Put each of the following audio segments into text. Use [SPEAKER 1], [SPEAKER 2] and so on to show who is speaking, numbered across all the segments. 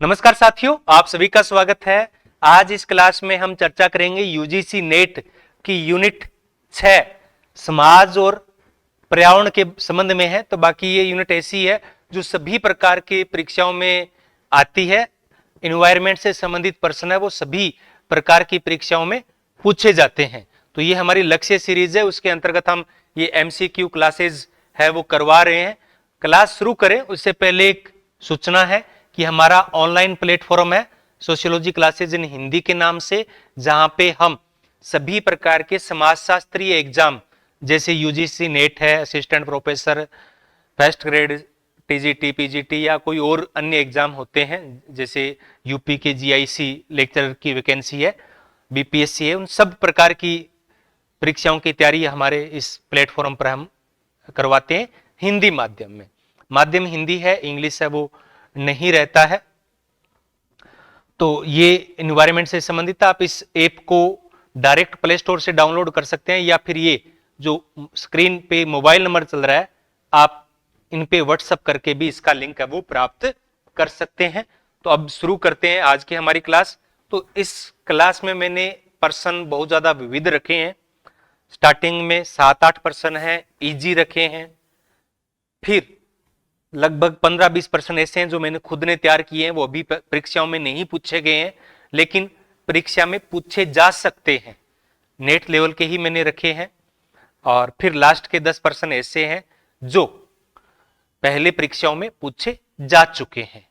[SPEAKER 1] नमस्कार साथियों, आप सभी का स्वागत है। आज इस क्लास में हम चर्चा करेंगे यूजीसी नेट की यूनिट 6 समाज और पर्यावरण के संबंध में है। तो बाकी ये यूनिट ऐसी है जो सभी प्रकार की परीक्षाओं में आती है। एनवायरनमेंट से संबंधित प्रश्न है वो सभी प्रकार की परीक्षाओं में पूछे जाते हैं। तो ये हमारी लक्ष्य सीरीज है, उसके अंतर्गत हम ये एमसीक्यू क्लासेज है वो करवा रहे हैं। क्लास शुरू करें उससे पहले एक सूचना है कि हमारा ऑनलाइन प्लेटफॉर्म है सोशियोलॉजी क्लासेज इन हिंदी के नाम से, जहां पे हम सभी प्रकार के समाजशास्त्रीय एग्जाम जैसे यूजीसी नेट है, assistant professor, first grade TGT, PGT या कोई और अन्य एग्जाम होते हैं जैसे यूपी के जीआईसी लेक्चरर की वैकेंसी है, बीपीएससी है, उन सब प्रकार की परीक्षाओं की तैयारी हमारे इस प्लेटफॉर्म पर हम करवाते हैं हिंदी माध्यम में। माध्यम हिंदी है, इंग्लिश है वो नहीं रहता है। तो ये एनवायरनमेंट से संबंधित आप इस ऐप को डायरेक्ट प्ले स्टोर से डाउनलोड कर सकते हैं या फिर ये जो स्क्रीन पे मोबाइल नंबर चल रहा है आप इन पे व्हाट्सएप करके भी इसका लिंक है वो प्राप्त कर सकते हैं। तो अब शुरू करते हैं आज की हमारी क्लास। तो इस क्लास में मैंने प्रश्न बहुत ज्यादा विविध रखे हैं। स्टार्टिंग में 7-8 प्रश्न है इजी रखे हैं, फिर लगभग 15-20% ऐसे हैं जो मैंने खुद ने तैयार किए हैं, वो अभी परीक्षाओं में नहीं पूछे गए हैं लेकिन परीक्षा में पूछे जा सकते हैं, नेट लेवल के ही मैंने रखे हैं। और फिर लास्ट के 10% ऐसे हैं जो पहले परीक्षाओं में पूछे जा चुके हैं।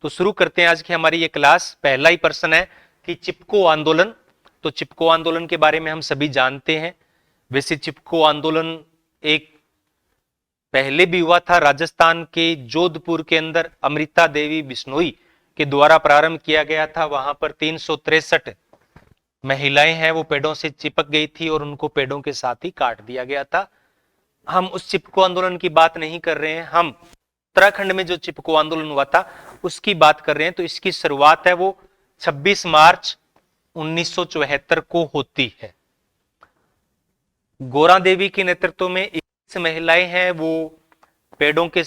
[SPEAKER 1] तो शुरू करते हैं आज की हमारी ये क्लास। पहला ही प्रश्न है कि चिपको आंदोलन। तो चिपको आंदोलन के बारे में हम सभी जानते हैं। वैसे चिपको आंदोलन एक पहले भी हुआ था, राजस्थान के जोधपुर के अंदर अमृता देवी बिश्नोई के द्वारा प्रारंभ किया गया था। वहां पर 363 महिलाएं हैं वो पेड़ों से चिपक गई थी और उनको पेड़ों के साथ ही काट दिया गया था। हम उस चिपको आंदोलन की बात नहीं कर रहे हैं, हम उत्तराखंड में जो चिपको आंदोलन हुआ था उसकी बात कर रहे हैं। तो इसकी शुरुआत है वो 26 मार्च 1974 को होती है। गोरा देवी के नेतृत्व में महिलाएं हैं वो पेड़ों के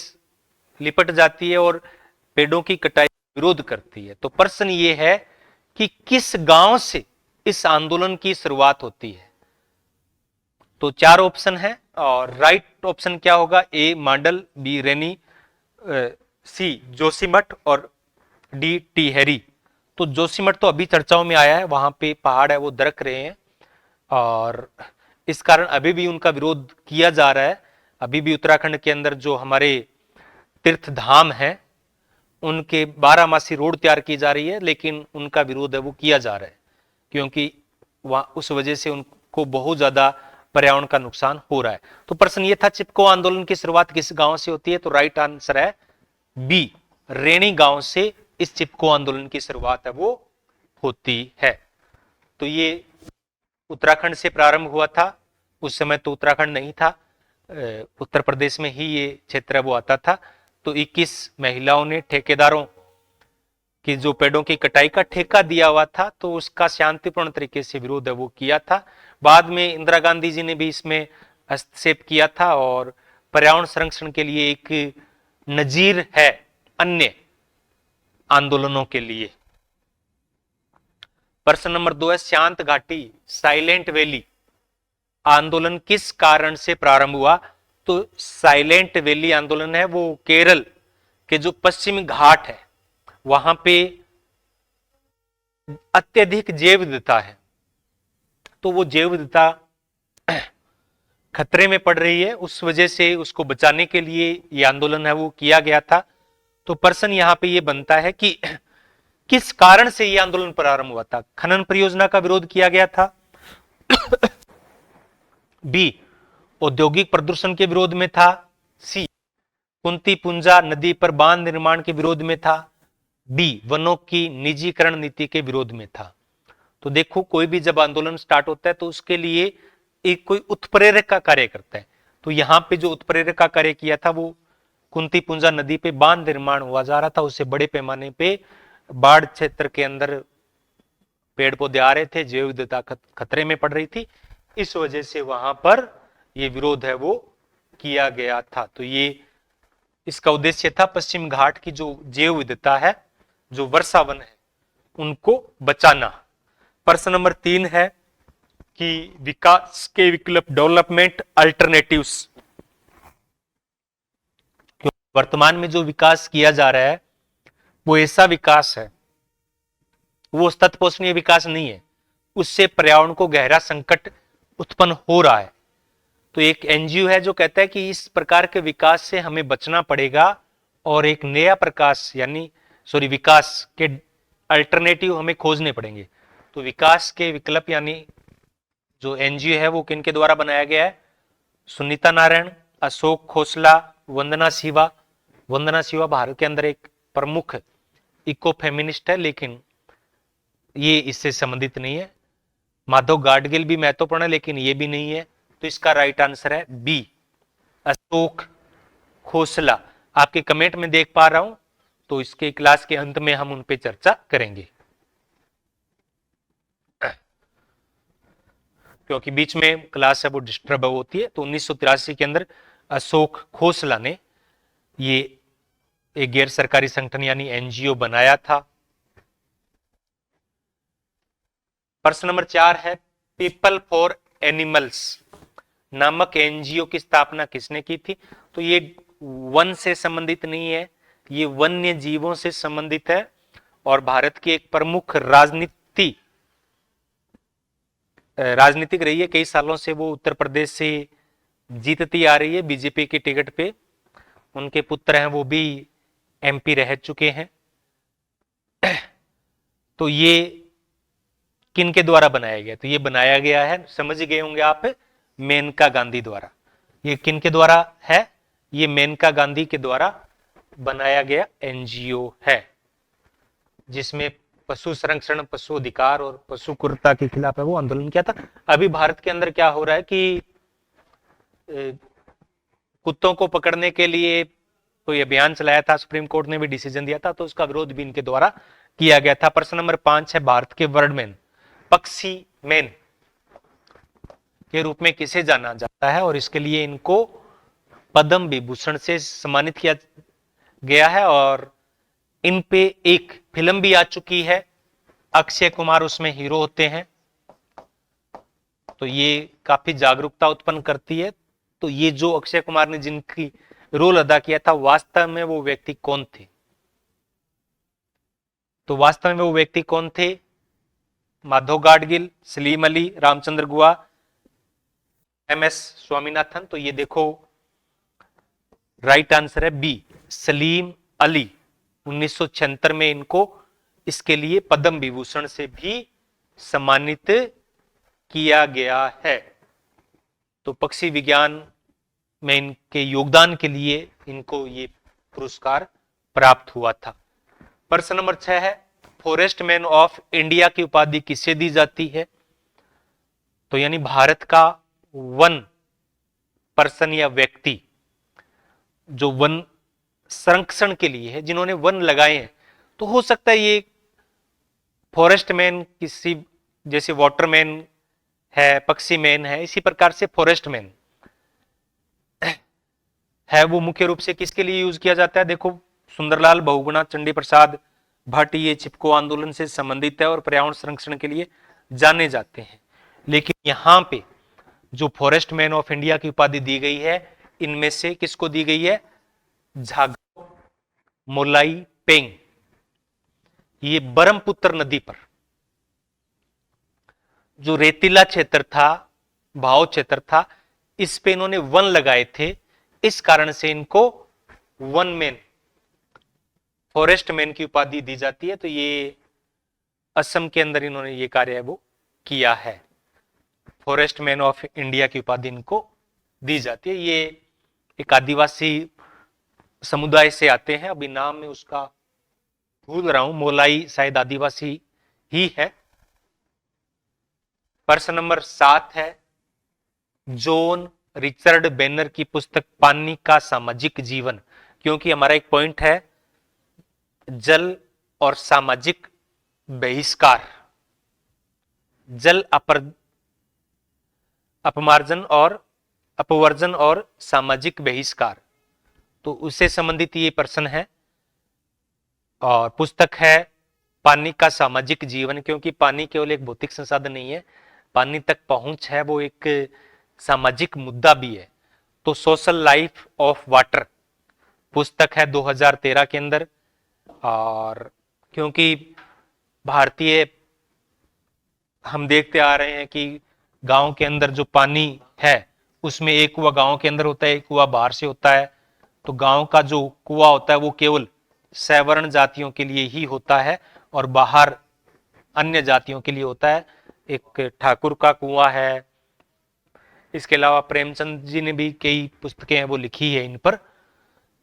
[SPEAKER 1] लिपट जाती है और पेड़ों की कटाई विरोध करती है। तो प्रश्न ये है कि किस गांव से इस आंदोलन की शुरुआत होती है। तो 4 ऑप्शन है और राइट ऑप्शन क्या होगा? ए मांडल, बी रेनी, सी जोशीमठ और डी टिहरी। तो जोशीमठ तो अभी चर्चाओं में आया है, वहां पे पहाड़ है वो दरक रहे हैं और इस कारण अभी भी उनका विरोध किया जा रहा है। अभी भी उत्तराखंड के अंदर जो हमारे तीर्थ धाम है उनके 12 मासी रोड तैयार की जा रही है लेकिन उनका विरोध है वो किया जा रहा है क्योंकि वहां उस वजह से उनको बहुत ज्यादा पर्यावरण का नुकसान हो रहा है। तो प्रश्न ये था चिपको आंदोलन की शुरुआत किस गांव से होती है। तो राइट आंसर है बी, रेणी गांव से इस चिपको आंदोलन की शुरुआत है वो होती है। तो ये उत्तराखंड से प्रारंभ हुआ था, उस समय तो उत्तराखंड नहीं था, उत्तर प्रदेश में ही ये क्षेत्र वो आता था। तो 21 महिलाओं ने ठेकेदारों की जो पेड़ों की कटाई का ठेका दिया हुआ था तो उसका शांतिपूर्ण तरीके से विरोध है वो किया था। बाद में इंदिरा गांधी जी ने भी इसमें हस्तक्षेप किया था और पर्यावरण संरक्षण के लिए एक नजीर है अन्य आंदोलनों के लिए। प्रश्न नंबर 2 है शांत घाटी, साइलेंट वैली आंदोलन किस कारण से प्रारंभ हुआ। तो साइलेंट वैली आंदोलन है वो केरल के जो पश्चिमी घाट है वहां पे अत्यधिक जैव विविधता है, तो वो जैव विविधता खतरे में पड़ रही है, उस वजह से उसको बचाने के लिए ये आंदोलन है वो किया गया था। तो प्रश्न यहां पे ये बनता है कि किस कारण से ये आंदोलन प्रारंभ हुआ था। खनन परियोजना का विरोध किया गया था, बी औद्योगिक प्रदूषण के विरोध में था, सी कुंती पुंजा नदी पर बांध निर्माण के विरोध में था, डी वनों की निजीकरण नीति के विरोध में था। तो देखो कोई भी जब आंदोलन स्टार्ट होता है तो उसके लिए एक कोई उत्प्रेरक का कार्य करता है। तो यहां पे जो उत्प्रेरक का कार्य किया था वो कुंती पुंजा नदी पे बांध निर्माण हुआ जा रहा था, उससे बड़े पैमाने पे बाढ़ क्षेत्र के अंदर पेड़ पौधे आ रहे थे, जैव विविधता खतरे में पड़ रही थी, इस वजह से वहां पर ये विरोध है वो किया गया था। तो ये इसका उद्देश्य था पश्चिम घाट की जो जैव विविधता है जो वर्षावन है उनको बचाना। प्रश्न नंबर 3 है कि विकास के विकल्प, डेवलपमेंट अल्टरनेटिव्स। वर्तमान में जो विकास किया जा रहा है वो ऐसा विकास है, वो तत्पोषणीय विकास नहीं है, उससे पर्यावरण को गहरा संकट उत्पन्न हो रहा है। तो एक एनजीओ है जो कहता है कि इस प्रकार के विकास से हमें बचना पड़ेगा और एक नया प्रकाश विकास के अल्टरनेटिव हमें खोजने पड़ेंगे। तो विकास के विकल्प यानी जो एनजीओ है वो किन के द्वारा बनाया गया है? सुनीता नारायण, अशोक खोसला, वंदना शिवा। वंदना शिवा भारत के अंदर एक प्रमुख इको फेमिनिस्ट है, लेकिन ये इससे संबंधित नहीं है। माधव गाडगिल भी महत्वपूर्ण है, लेकिन ये भी नहीं है। तो इसका राइट आंसर है बी, अशोक खोसला। आपके कमेंट में देख पा रहा हूं, तो इसके क्लास के अंत में हम उन पे चर्चा करेंगे, क्योंकि बीच में क्लास है वो डिस्टर्ब होती है। तो 1983 के अंदर अशोक खोसला ने ये एक गैर सरकारी संगठन यानी एनजीओ बनाया था। प्रश्न नंबर 4 है पीपल फॉर एनिमल्स नामक एनजीओ की स्थापना किसने की थी? तो ये वन से संबंधित नहीं है, ये वन्य जीवों से संबंधित है और भारत की एक प्रमुख राजनीतिक रही है। कई सालों से वो उत्तर प्रदेश से जीतती आ रही है बीजेपी की टिकट पे। उनके पुत्र हैं वो भी एमपी रह चुके हैं। तो ये किन के द्वारा बनाया गया? तो ये बनाया गया है, समझ गए होंगे आप, मेनका गांधी द्वारा। ये किन के द्वारा है? ये मेनका गांधी के द्वारा बनाया गया एनजीओ है, जिसमें पशु संरक्षण, पशु अधिकार और पशु क्रूरता के खिलाफ है वो आंदोलन किया था। अभी भारत के अंदर क्या हो रहा है कि कुत्तों को पकड़ने के लिए कोई अभियान चलाया था, सुप्रीम कोर्ट ने भी डिसीजन दिया था, तो उसका विरोध भी इनके द्वारा किया गया था। प्रश्न नंबर 5 है भारत के बर्डमैन, पक्षी मैन के रूप में किसे जाना जाता है? और इसके लिए इनको पद्म विभूषण से सम्मानित किया गया है और इन पे एक फिल्म भी आ चुकी है, अक्षय कुमार उसमें हीरो होते हैं। तो ये काफी जागरूकता उत्पन्न करती है। तो ये जो अक्षय कुमार ने जिनकी रोल अदा किया था, वास्तव में वो व्यक्ति कौन थे? तो वास्तव में वो व्यक्ति कौन थे? माधव गाडगिल, सलीम अली, रामचंद्र गुहा, एमएस स्वामीनाथन। तो ये देखो राइट आंसर है बी, सलीम अली। 1976 में इनको इसके लिए पद्म विभूषण से भी सम्मानित किया गया है। तो पक्षी विज्ञान में इनके योगदान के लिए इनको ये पुरस्कार प्राप्त हुआ था। प्रश्न नंबर 6 है फॉरेस्ट मैन ऑफ इंडिया की उपाधि किसे दी जाती है? तो यानी भारत का वन पर्सन या व्यक्ति जो वन संरक्षण के लिए है, जिन्होंने वन लगाए हैं। तो हो सकता है ये फॉरेस्ट मैन किसी जैसे वाटरमैन है, पक्षी मैन है, इसी प्रकार से फॉरेस्ट मैन है वो मुख्य रूप से किसके लिए यूज किया जाता है? देखो सुंदरलाल बहुगुणा, चंडी प्रसाद भट्ट ये चिपको आंदोलन से संबंधित है और पर्यावरण संरक्षण के लिए जाने जाते हैं। लेकिन यहां पे जो फॉरेस्ट मैन ऑफ इंडिया की उपाधि दी गई है, इनमें से किसको दी गई है? झागो मोलाई पेंग। ये ब्रह्मपुत्र नदी पर जो रेतीला क्षेत्र था, भाव क्षेत्र था, इस पे इन्होंने वन लगाए थे। इस कारण से इनको वन मैन, फॉरेस्ट मैन की उपाधि दी जाती है। तो ये असम के अंदर इन्होंने ये कार्य है वो किया है। फॉरेस्ट मैन ऑफ इंडिया की उपाधि इनको दी जाती है। ये एक आदिवासी समुदाय से आते हैं, अभी नाम में उसका भूल रहा हूं, मोलाई शायद आदिवासी ही है। प्रश्न नंबर 7 है जॉन रिचर्ड बैनर की पुस्तक पानी का सामाजिक जीवन, क्योंकि हमारा एक पॉइंट है जल और सामाजिक बहिष्कार, जल अपवर्जन और सामाजिक बहिष्कार। तो उससे संबंधित ये प्रश्न है। और पुस्तक है पानी का सामाजिक जीवन, क्योंकि पानी केवल एक भौतिक संसाधन नहीं है, पानी तक पहुंच है वो एक सामाजिक मुद्दा भी है। तो सोशल लाइफ ऑफ वाटर पुस्तक है 2013 के अंदर। और क्योंकि भारतीय हम देखते आ रहे हैं कि गांव के अंदर जो पानी है उसमें एक कुआ गांव के अंदर होता है, एक कुआ बाहर से होता है। तो गांव का जो कुआ होता है वो केवल सवर्ण जातियों के लिए ही होता है और बाहर अन्य जातियों के लिए होता है। एक ठाकुर का कुआं है। इसके अलावा प्रेमचंद जी ने भी कई पुस्तकें हैं वो लिखी है इन पर।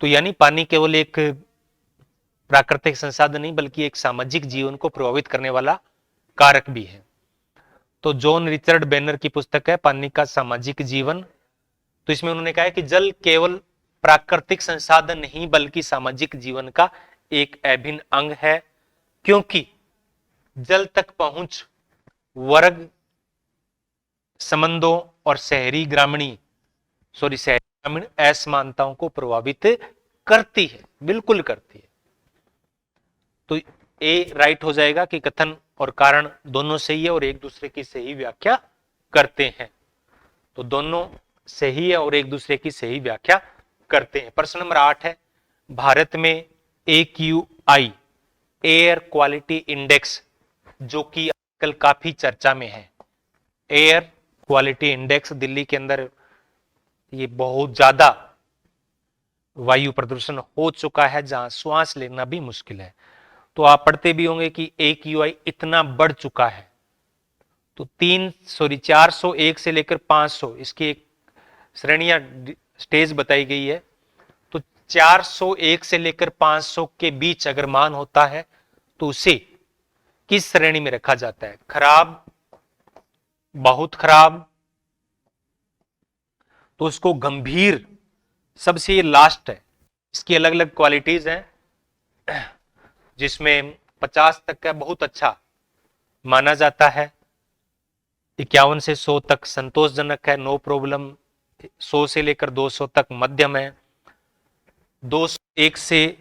[SPEAKER 1] तो यानी पानी केवल एक प्राकृतिक संसाधन नहीं बल्कि एक सामाजिक जीवन को प्रभावित करने वाला कारक भी है। तो जॉन रिचर्ड बैनर की पुस्तक है पानी का सामाजिक जीवन। तो इसमें उन्होंने कहा है कि जल केवल प्राकृतिक संसाधन नहीं बल्कि सामाजिक जीवन का एक अभिन्न अंग है, क्योंकि जल तक पहुंच वर्ग संबंधों और शहरी ग्रामीण असमानताओं को प्रभावित करती है, बिल्कुल करती है। तो ए राइट हो जाएगा कि कथन और कारण दोनों सही है और एक दूसरे की सही व्याख्या करते हैं। तो दोनों सही है और एक दूसरे की सही व्याख्या करते हैं। प्रश्न नंबर 8 है, भारत में AQI एयर क्वालिटी इंडेक्स जो कि आजकल काफी चर्चा में है, एयर क्वालिटी इंडेक्स दिल्ली के अंदर ये बहुत ज्यादा वायु प्रदूषण हो चुका है जहां श्वास लेना भी मुश्किल है। तो आप पढ़ते भी होंगे कि AQI इतना बढ़ चुका है। तो 401 से लेकर 500 इसकी एक श्रेणियां स्टेज बताई गई है। तो 401 से लेकर 500 के बीच अगर मान होता है तो उसे किस श्रेणी में रखा जाता है? खराब, बहुत खराब, तो उसको गंभीर, सबसे ये लास्ट है। इसकी अलग अलग क्वालिटीज हैं जिसमें 50 तक का बहुत अच्छा माना जाता है, 51 से 100 तक संतोषजनक है, नो प्रॉब्लम, 100 से लेकर 200 तक मध्यम है, 201 से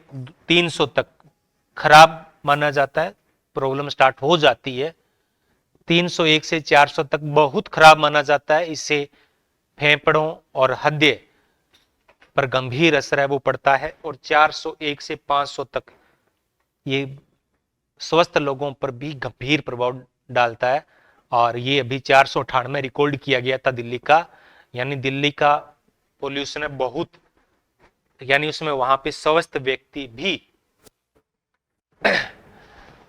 [SPEAKER 1] 300 तक खराब माना जाता है, प्रॉब्लम स्टार्ट हो जाती है, 301 से 400 तक बहुत खराब माना जाता है, इससे फेफड़ों और हृदय पर गंभीर असर है वो पड़ता है, और 401 से 500 तक ये स्वस्थ लोगों पर भी गंभीर प्रभाव डालता है। और ये अभी 498 में रिकॉर्ड किया गया था दिल्ली का, यानी दिल्ली का पोल्यूशन है बहुत, यानी उसमें वहां पे स्वस्थ व्यक्ति भी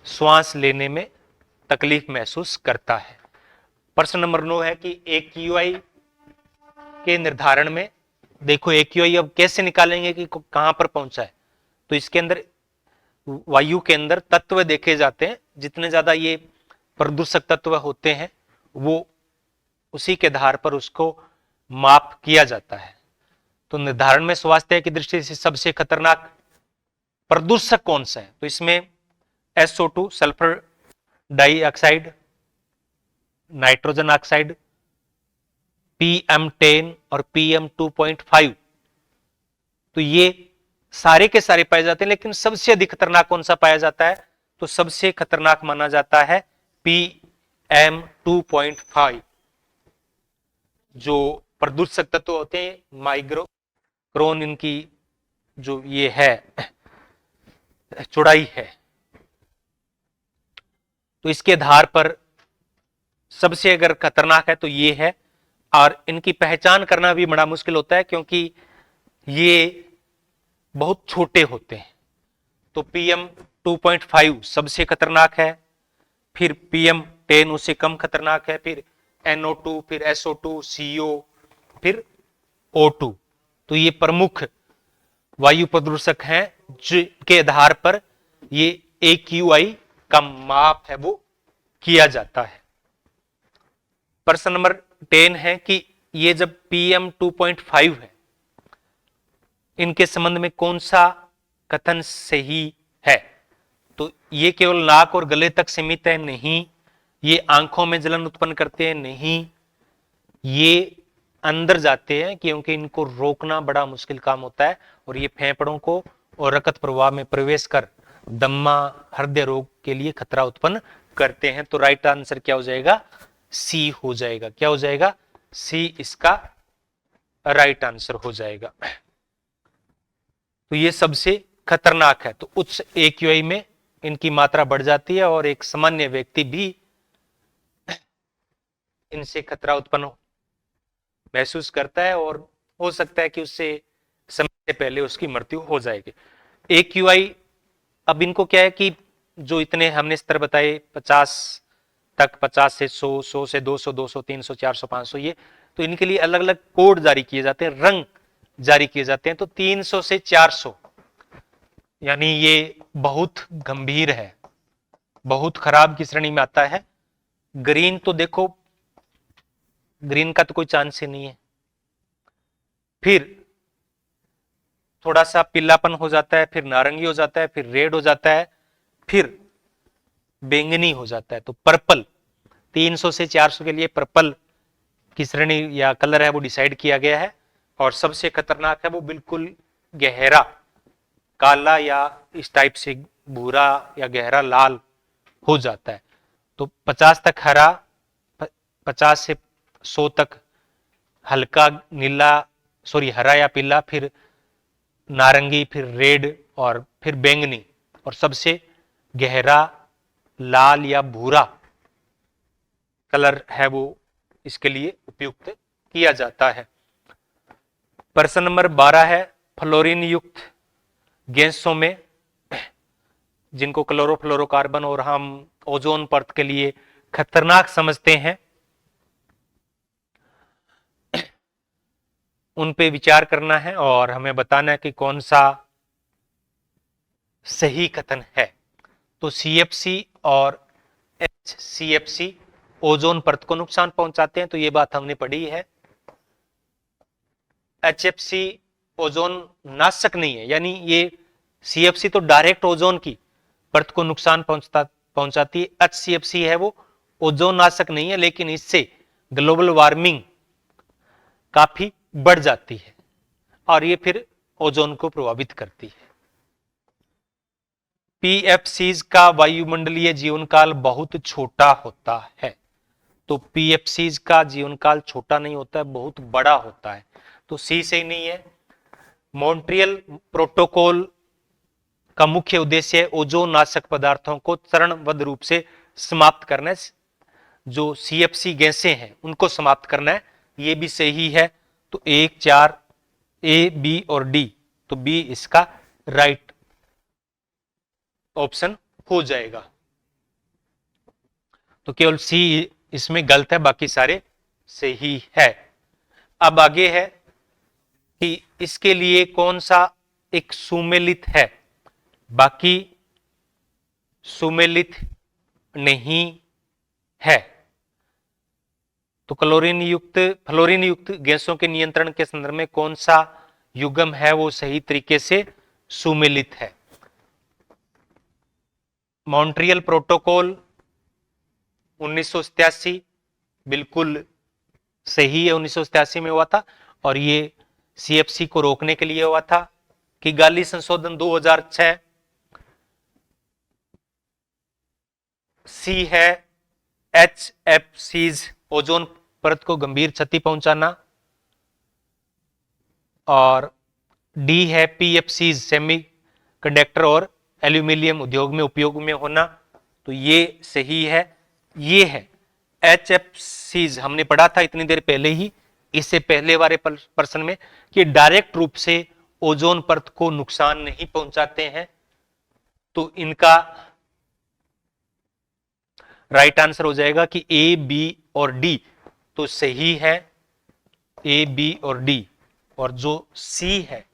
[SPEAKER 1] श्वास लेने में तकलीफ महसूस करता है। प्रश्न नंबर 9 है कि AQI के निर्धारण में, देखो AQI अब कैसे निकालेंगे कि कहां पर पहुंचा है। तो इसके अंदर वायु के अंदर तत्व देखे जाते हैं, जितने ज्यादा ये प्रदूषक तत्व होते हैं वो उसी के आधार पर उसको माप किया जाता है। तो निर्धारण में स्वास्थ्य की दृष्टि से सबसे खतरनाक प्रदूषक कौन सा है? तो इसमें SO2 sulphur dioxide, nitrogen oxide, PM10 और PM2.5, तो ये सारे के सारे पाए जाते हैं, लेकिन सबसे अधिक खतरनाक कौन सा पाया जाता है? तो सबसे खतरनाक माना जाता है PM2.5। जो प्रदूषक तत्व होते हैं माइक्रोन, इनकी जो ये है चौड़ाई है, तो इसके आधार पर सबसे अगर खतरनाक है तो ये है। और इनकी पहचान करना भी बड़ा मुश्किल होता है क्योंकि ये बहुत छोटे होते हैं। तो PM2.5 सबसे खतरनाक है, फिर PM10 उससे कम खतरनाक है, फिर NO2, फिर SO2, CO, फिर O2। तो ये प्रमुख वायु प्रदूषक हैं जिनके आधार पर ये AQI का माप है वो किया जाता है। प्रश्न नंबर 10 है कि ये जब PM2.5 है, इनके संबंध में कौन सा कथन सही है? तो ये केवल नाक और गले तक सीमित है? नहीं। ये आंखों में जलन उत्पन्न करते हैं? नहीं। ये अंदर जाते हैं क्योंकि इनको रोकना बड़ा मुश्किल काम होता है और ये फेफड़ों को और रक्त प्रवाह में प्रवेश कर दम्मा, हृदय रोग के लिए खतरा उत्पन्न करते हैं। तो राइट आंसर क्या हो जाएगा? सी हो जाएगा। क्या हो जाएगा? सी इसका राइट आंसर हो जाएगा। तो ये सबसे खतरनाक है। तो उच्च AQI में इनकी मात्रा बढ़ जाती है और एक सामान्य व्यक्ति भी इनसे खतरा उत्पन्न महसूस करता है और हो सकता है कि उससे समय से पहले उसकी मृत्यु हो जाएगी। AQI, अब इनको क्या है कि जो इतने हमने स्तर बताए 50 तक, 50 से 100, 100 से 200, 200, 300, 400, 500, ये तो इनके लिए अलग अलग कोड जारी किए जाते हैं, रंग जारी किए जाते हैं। तो 300 से 400 यानी ये बहुत गंभीर है, बहुत खराब की श्रेणी में आता है। ग्रीन तो देखो, ग्रीन का तो कोई चांस ही नहीं है। फिर थोड़ा सा पीलापन हो जाता है, फिर नारंगी हो जाता है, फिर रेड हो जाता है, फिर बैंगनी हो जाता है। तो पर्पल, 300 से 400 के लिए पर्पल की श्रेणी या कलर है वो डिसाइड किया गया है। और सबसे खतरनाक है वो बिल्कुल गहरा काला या इस टाइप से भूरा या गहरा लाल हो जाता है। तो 50 तक हरा, 50 से 100 तक हल्का नीला, सॉरी हरा या पीला, फिर नारंगी, फिर रेड और फिर बैंगनी, और सबसे गहरा लाल या भूरा कलर है वो इसके लिए उपयुक्त किया जाता है। प्रश्न नंबर 12 है, फ्लोरीन युक्त गैसों में जिनको क्लोरोफ्लोरोकार्बन और हम ओजोन परत के लिए खतरनाक समझते हैं, उन पे विचार करना है और हमें बताना है कि कौन सा सही कथन है। तो CFC और HCFC ओजोन परत को नुकसान पहुंचाते हैं, तो ये बात हमने पढ़ी है। HFC ओजोन नाशक नहीं है, यानी ये CFC तो डायरेक्ट ओजोन की परत को नुकसान पहुंचाती है। HCFC है वो ओजोन नाशक नहीं है, लेकिन इससे ग्लोबल वार्मिंग काफी बढ़ जाती है और ये फिर ओजोन को प्रभावित करती है। PFCs का वायुमंडलीय जीवन काल बहुत छोटा होता है। तो PFCs का जीवन काल छोटा नहीं होता है, बहुत बड़ा होता है। तो सी सही नहीं है। मॉन्ट्रियल प्रोटोकॉल का मुख्य उद्देश्य ओजोन नाशक पदार्थों को चरणबद्ध रूप से समाप्त करना है। जो CFC गैसें हैं उनको समाप्त करना है, ये भी सही है। तो 1, 4, A, B और D, तो B इसका राइट ऑप्शन हो जाएगा। तो केवल C इसमें गलत है, बाकी सारे सही है। अब आगे है कि इसके लिए कौन सा एक सुमेलित है, बाकी सुमेलित नहीं है। तो फ्लोरीन युक्त गैसों के नियंत्रण के संदर्भ में कौन सा युग्म है वो सही तरीके से सुमेलित है। मॉन्ट्रियल प्रोटोकॉल 1987 बिल्कुल सही है, 1987 में हुआ था और ये CFC को रोकने के लिए हुआ था। किगाली संशोधन 2006, सी है HFCs ओजोन परत को गंभीर क्षति पहुंचाना, और डी है PFCs सेमीकंडक्टर और एल्यूमिनियम उद्योग में उपयोग में होना। तो ये सही है। ये है HFCs, हमने पढ़ा था इतनी देर पहले ही, इससे पहले वाले प्रश्न में, कि डायरेक्ट रूप से ओजोन परत को नुकसान नहीं पहुंचाते हैं। तो इनका राइट आंसर हो जाएगा कि A, B और D तो सही है, A, B और D, और जो C है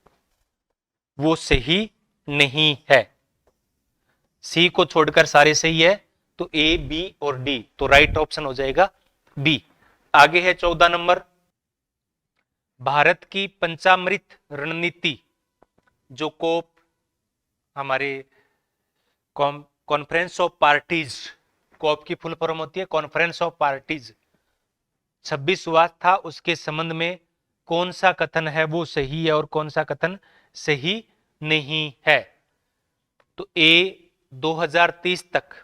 [SPEAKER 1] वो सही नहीं है। C को छोड़कर सारे सही है, तो A, B और D, तो राइट ऑप्शन हो जाएगा B। आगे है 14 नंबर, भारत की पंचामृत रणनीति, जो कोप हमारे कॉन्फ्रेंस ऑफ पार्टीज, कोप की फुल फॉर्म होती है कॉन्फ्रेंस ऑफ पार्टीज, 26 हुआ था, उसके संबंध में कौन सा कथन है वो सही है और कौन सा कथन सही नहीं है। तो A 2030 तक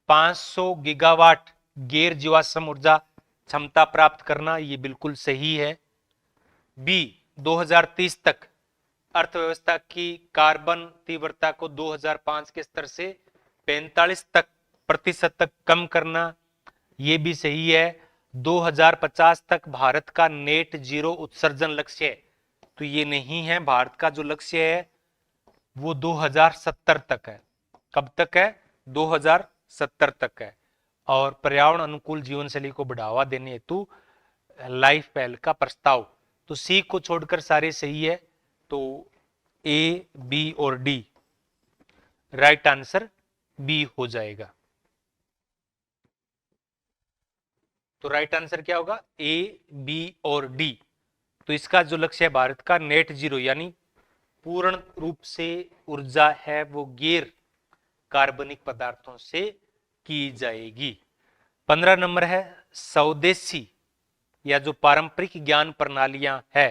[SPEAKER 1] 500 गीगावाट गैर जीवाश्म ऊर्जा क्षमता प्राप्त करना, ये बिल्कुल सही है। बी, 2030 तक अर्थव्यवस्था की कार्बन तीव्रता को 2005 के स्तर से 45% तक कम करना, ये भी सही है। 2050 तक भारत का नेट जीरो उत्सर्जन लक्ष्य है, तो ये नहीं है। भारत का जो लक्ष्य है वो 2070 तक है। कब तक है? 2070 तक है। और पर्यावरण अनुकूल जीवन शैली को बढ़ावा देने हेतु लाइफ पहल का प्रस्ताव, तो सी को छोड़कर सारे सही है। तो ए, बी और डी, राइट आंसर बी हो जाएगा। तो राइट आंसर क्या होगा? ए, बी और डी। तो इसका जो लक्ष्य है भारत का नेट जीरो, यानी पूर्ण रूप से ऊर्जा है वो गैर कार्बनिक पदार्थों से की जाएगी। 15 नंबर है स्वदेशी या जो पारंपरिक ज्ञान प्रणालियां है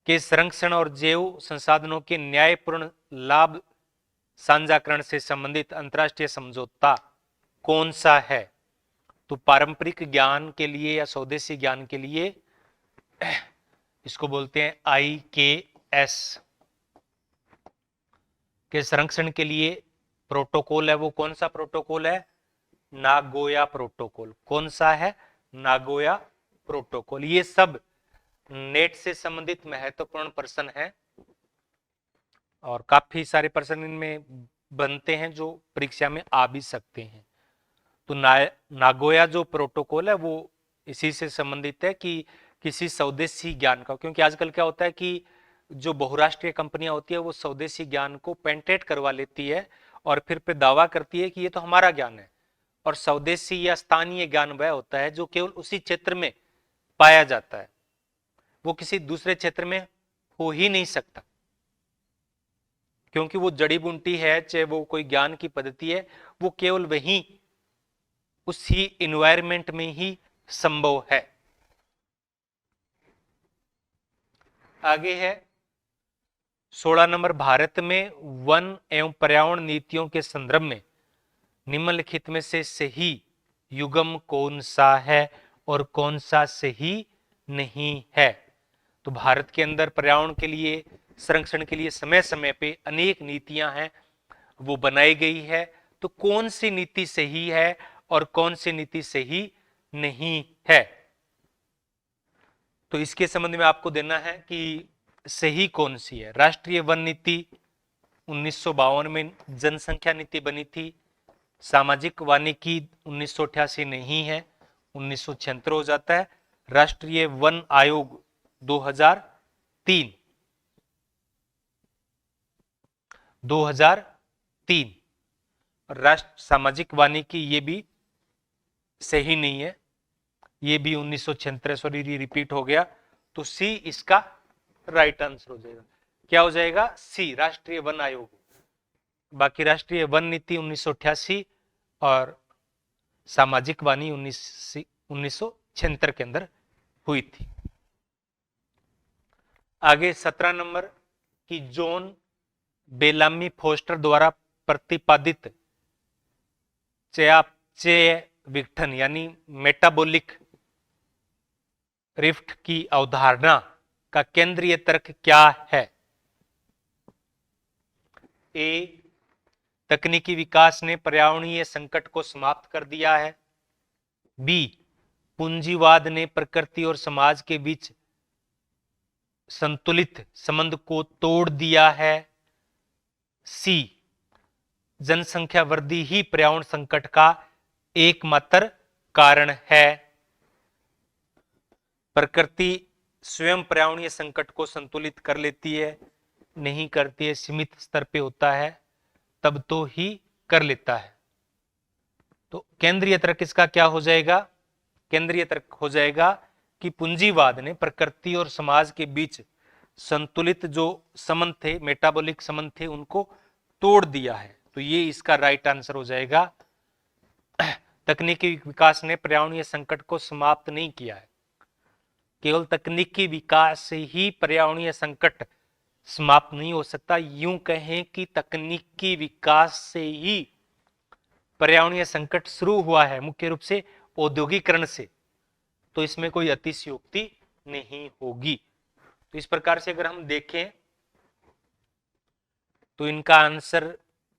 [SPEAKER 1] के संरक्षण और जैव संसाधनों के न्यायपूर्ण लाभ साझाकरण से संबंधित अंतरराष्ट्रीय समझौता कौन सा है? तो पारंपरिक ज्ञान के लिए या स्वदेशी ज्ञान के लिए इसको बोलते हैं IKS। के संरक्षण के लिए प्रोटोकॉल है वो कौन सा प्रोटोकॉल है? Nagoya protocol. कौन सा है? Nagoya protocol. ये सब नेट से संबंधित महत्वपूर्ण प्रश्न है और काफी सारे प्रश्न इनमें बनते हैं जो परीक्षा में आ भी सकते हैं। तो नागोया जो प्रोटोकॉल है वो इसी से संबंधित है कि किसी स्वदेशी ज्ञान का, क्योंकि आजकल क्या होता है कि जो बहुराष्ट्रीय कंपनियां होती है वो स्वदेशी ज्ञान को पेटेंट करवा लेती है और फिर पे दावा करती है कि ये तो हमारा ज्ञान है। और स्वदेशी या स्थानीय ज्ञान वह होता है जो केवल उसी क्षेत्र में पाया जाता है, वो किसी दूसरे क्षेत्र में हो ही नहीं सकता, क्योंकि वो जड़ी बूटी है, चाहे वो कोई ज्ञान की पद्धति है, वो केवल वहीं उसी इन्वायरमेंट में ही संभव है। आगे है 16 नंबर, भारत में वन एवं पर्यावरण नीतियों के संदर्भ में निम्नलिखित में से सही युग्म कौन सा है और कौन सा सही नहीं है? तो भारत के अंदर पर्यावरण के लिए, संरक्षण के लिए समय समय पे अनेक नीतियां हैं वो बनाई गई है। तो कौन सी नीति सही है और कौन सी नीति सही नहीं है? तो इसके संबंध में आपको देना है कि सही कौन सी है। राष्ट्रीय वन नीति 1952 में जनसंख्या नीति बनी थी। सामाजिक वानिकी 1988 नहीं है, 1976 हो जाता है। राष्ट्रीय वन आयोग 2003 राष्ट्र सामाजिक वानिकी ये भी सही नहीं है, ये भी 1976, सॉरी रिपीट हो गया। तो सी इसका राइट आंसर हो जाएगा। क्या हो जाएगा? सी, राष्ट्रीय वन आयोग। बाकी राष्ट्रीय वन नीति 1988 और सामाजिक वानी 1976 के अंदर हुई थी। आगे 17 नंबर की जॉन बेलामी फोस्टर द्वारा प्रतिपादित चयापचय विघटन यानी मेटाबॉलिक रिफ्ट की अवधारणा का केंद्रीय तर्क क्या है? ए, तकनीकी विकास ने पर्यावरणीय संकट को समाप्त कर दिया है। बी, पूंजीवाद ने प्रकृति और समाज के बीच संतुलित संबंध को तोड़ दिया है। सी, जनसंख्या वृद्धि ही पर्यावरण संकट का एकमात्र कारण है। प्रकृति स्वयं पर्यावरणीय संकट को संतुलित कर लेती है, नहीं करती है, सीमित स्तर पे होता है तब तो ही कर लेता है। तो केंद्रीय तर्क इसका क्या हो जाएगा? केंद्रीय तर्क हो जाएगा कि पूंजीवाद ने प्रकृति और समाज के बीच संतुलित जो संबंध थे, मेटाबॉलिक संबंध थे, उनको तोड़ दिया है। तो ये इसका राइट आंसर हो जाएगा। तकनीकी विकास ने पर्यावरणीय संकट को समाप्त नहीं किया है, केवल तकनीकी विकास से ही पर्यावरणीय संकट समाप्त नहीं हो सकता। यूं कहें कि तकनीकी विकास से ही पर्यावरणीय संकट शुरू हुआ है, मुख्य रूप से औद्योगिकरण से, तो इसमें कोई अतिशयोक्ति नहीं होगी। तो इस प्रकार से अगर हम देखें तो इनका आंसर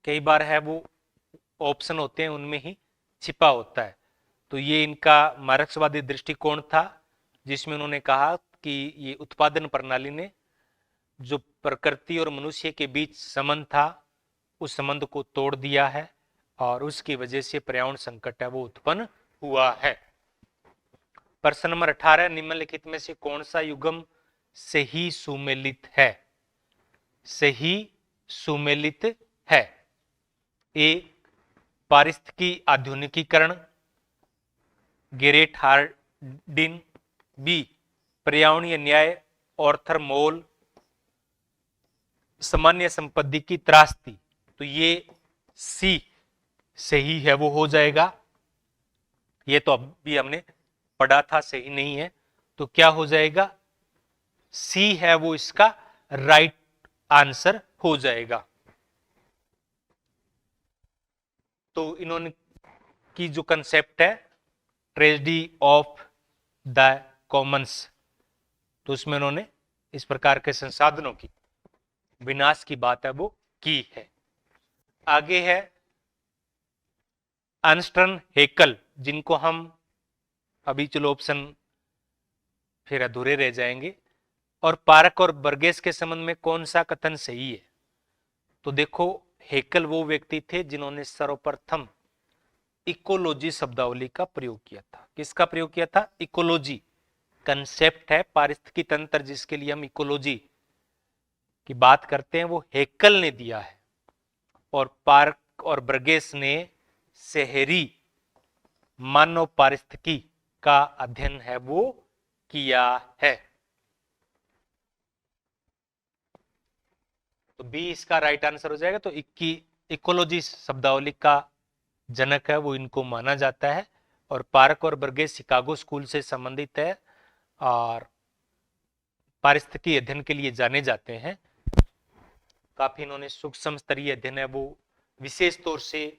[SPEAKER 1] कई बार है वो ऑप्शन होते हैं उनमें ही छिपा होता है। तो ये इनका मार्क्सवादी दृष्टिकोण था, जिसमें उन्होंने कहा कि ये उत्पादन प्रणाली ने जो प्रकृति और मनुष्य के बीच संबंध था उस संबंध को तोड़ दिया है और उसकी वजह से पर्यावरण संकट है वो उत्पन्न हुआ है। प्रश्न नंबर 18, निम्नलिखित में से कौन सा युग्म सही सुमेलित है? सही सुमेलित है। ए, पारिस्थितिकी आधुनिकीकरण, गेरेट हार्डिन। बी, पर्यावरणीय न्याय, ऑर्थर मोल, सामान्य संपत्ति की त्रासदी। तो ये सी सही है वो हो जाएगा। ये तो अभी हमने पढ़ा था, सही नहीं है, तो क्या हो जाएगा? सी है वो इसका राइट आंसर हो जाएगा। तो इन्होंने की जो कंसेप्ट है ट्रेजेडी ऑफ द कॉमन्स, तो उसमें उन्होंने इस प्रकार के संसाधनों की विनाश की बात है वो की है। आगे है अर्नस्ट हैकेल, जिनको हम अभी चलो ऑप्शन फिर अधूरे रह जाएंगे। और पार्क और बर्गेस के संबंध में कौन सा कथन सही है? तो देखो, हैकेल वो व्यक्ति थे जिन्होंने सर्वप्रथम इकोलॉजी शब्दावली का प्रयोग किया था। किसका प्रयोग किया था? इकोलॉजी कंसेप्ट है पारिस्थितिकी तंत्र, जिसके लिए हम इकोलॉजी की बात करते हैं, वो हैकेल ने दिया है। और पार्क और बर्गेस ने शहरी मानव पारिस्थितिकी का अध्ययन है वो किया है। तो बी इसका राइट आंसर हो जाएगा। तो इकोलॉजी शब्दावली का जनक है वो इनको माना जाता है। और पार्क और बर्गेस शिकागो स्कूल से संबंधित है और पारिस्थितिकी अध्ययन के लिए जाने जाते हैं। काफी इन्होंने सूक्ष्म स्तरीय अध्ययन है वो विशेष तौर से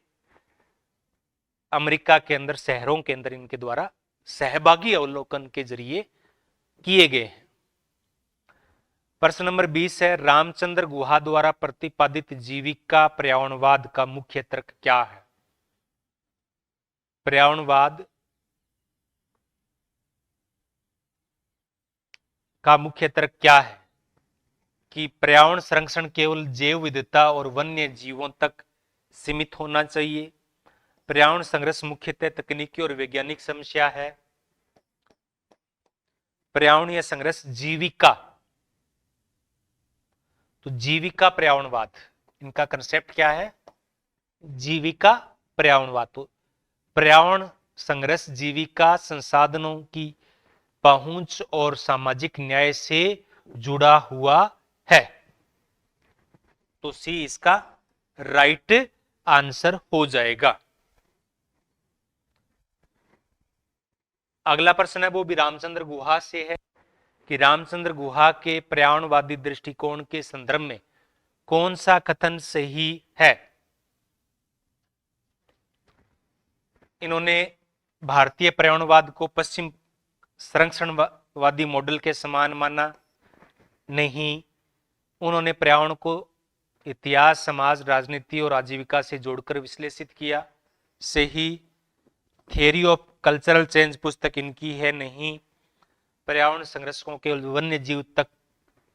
[SPEAKER 1] अमेरिका के अंदर शहरों के अंदर इनके द्वारा सहभागी अवलोकन के जरिए किए गए हैं। प्रश्न नंबर 20 है, रामचंद्र गुहा द्वारा प्रतिपादित जीविका पर्यावरणवाद का मुख्य तर्क क्या है? पर्यावरणवाद का मुख्य तर्क क्या है? कि पर्यावरण संरक्षण केवल जैव विविधता और वन्य जीवों तक सीमित होना चाहिए। पर्यावरण संघर्ष मुख्यतः तकनीकी और वैज्ञानिक समस्या है। पर्यावरणीय संघर्ष जीविका, तो जीविका पर्यावरणवाद, इनका कंसेप्ट क्या है? जीविका पर्यावरणवाद। तो पर्यावरण संघर्ष जीविका संसाधनों की पहुंच और सामाजिक न्याय से जुड़ा हुआ है। तो सी इसका राइट आंसर हो जाएगा। अगला प्रश्न है वो भी रामचंद्र गुहा से है कि रामचंद्र गुहा के पर्यावरणवादी दृष्टिकोण के संदर्भ में कौन सा कथन सही है? इन्होंने भारतीय पर्यावरणवाद को पश्चिम संरक्षणवादी मॉडल के समान माना नहीं। उन्होंने पर्यावरण को इतिहास, समाज, राजनीति और आजीविका से जोड़कर विश्लेषित किया, सही। थियरी ऑफ कल्चरल चेंज पुस्तक इनकी है, नहीं। पर्यावरण संघर्षों केवल वन्य जीव तक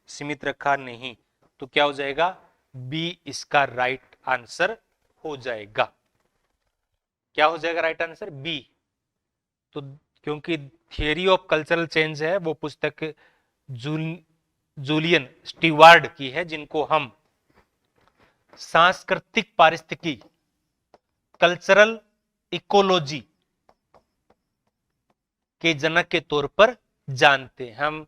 [SPEAKER 1] सीमित रखा, नहीं। तो क्या हो जाएगा? बी इसका राइट आंसर हो जाएगा। क्या हो जाएगा राइट आंसर? बी। तो क्योंकि थियरी ऑफ कल्चरल चेंज है वो पुस्तक जूलियन स्टीवार्ड की है, जिनको हम सांस्कृतिक पारिस्थितिकी, कल्चरल इकोलॉजी के जनक के तौर पर जानते हैं। हम